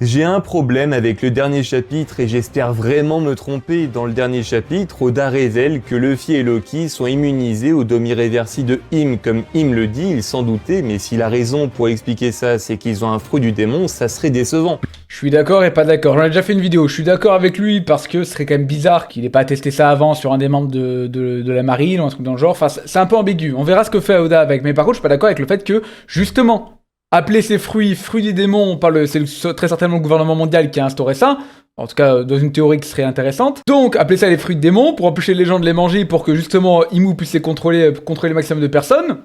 J'ai un problème avec le dernier chapitre et j'espère vraiment me tromper. Dans le dernier chapitre, Oda révèle que Luffy et Loki sont immunisés au Domi-Reversi de Im. Comme Im le dit, il s'en doutait, mais si la raison pour expliquer ça, c'est qu'ils ont un fruit du démon, ça serait décevant. Je suis d'accord et pas d'accord. J'en ai déjà fait une vidéo. Je suis d'accord avec lui parce que ce serait quand même bizarre qu'il ait pas testé ça avant sur un des membres de la marine ou un truc dans le genre. Enfin, c'est un peu ambigu. On verra ce que fait Oda avec. Mais par contre, je suis pas d'accord avec le fait que, justement, appeler ces fruits des démons, c'est très certainement le gouvernement mondial qui a instauré ça. En tout cas, dans une théorie qui serait intéressante. Donc, appeler ça les fruits de démons pour empêcher les gens de les manger pour que justement Imu puisse les contrôler le maximum de personnes.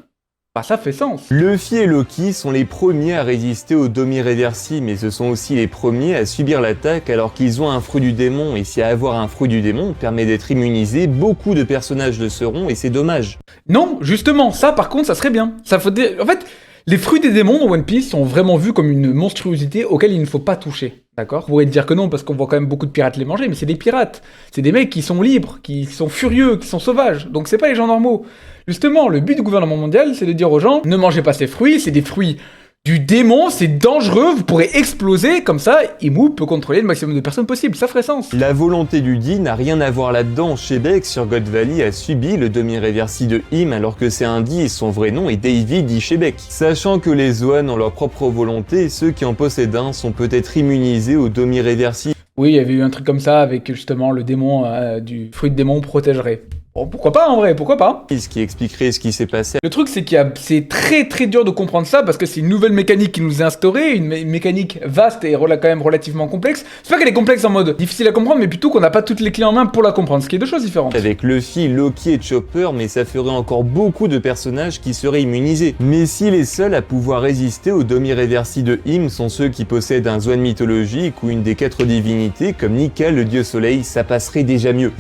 Bah, ça fait sens. Luffy et Loki sont les premiers à résister au Domi-Reversi, mais ce sont aussi les premiers à subir l'attaque alors qu'ils ont un fruit du démon. Et si avoir un fruit du démon permet d'être immunisé, beaucoup de personnages le seront et c'est dommage. Non, justement, ça par contre, ça serait bien. En fait, les fruits des démons dans One Piece sont vraiment vus comme une monstruosité auquel il ne faut pas toucher. D'accord ? Vous pourriez dire que non, parce qu'on voit quand même beaucoup de pirates les manger, mais c'est des pirates. C'est des mecs qui sont libres, qui sont furieux, qui sont sauvages. Donc c'est pas les gens normaux. Justement, le but du gouvernement mondial, c'est de dire aux gens, ne mangez pas ces fruits, c'est des fruits du démon, c'est dangereux, vous pourrez exploser, comme ça, Imu peut contrôler le maximum de personnes possible, ça ferait sens. La volonté du Di n'a rien à voir là-dedans. Shebeck sur God Valley a subi le Domi-Reversi de Im alors que c'est un Di et son vrai nom est Davy Di Shebeck. Sachant que les Zoan ont leur propre volonté, ceux qui en possèdent un sont peut-être immunisés au Domi-Reversi. Oui, il y avait eu un truc comme ça avec justement le démon du fruit de démon protégerait. Bon, pourquoi pas en vrai, pourquoi pas? Ce qui expliquerait ce qui s'est passé. Le truc c'est c'est très très dur de comprendre ça parce que c'est une nouvelle mécanique qui nous est instaurée, une mécanique vaste et quand même relativement complexe. C'est pas qu'elle est complexe en mode difficile à comprendre, mais plutôt qu'on n'a pas toutes les clés en main pour la comprendre, ce qui est deux choses différentes. Avec Luffy, Loki et Chopper, mais ça ferait encore beaucoup de personnages qui seraient immunisés. Mais si les seuls à pouvoir résister au Domi-Reversi de Im sont ceux qui possèdent un Zoan mythologique ou une des 4 divinités comme Nika, le dieu soleil, ça passerait déjà mieux.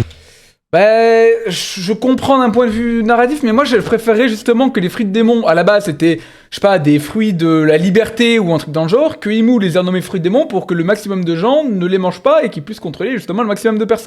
Bah, je comprends d'un point de vue narratif, mais moi je préférerais justement que les fruits de démon, à la base c'était, je sais pas, des fruits de la liberté ou un truc dans le genre, que Imu les a nommés fruits de démon pour que le maximum de gens ne les mangent pas et qu'ils puissent contrôler justement le maximum de personnes.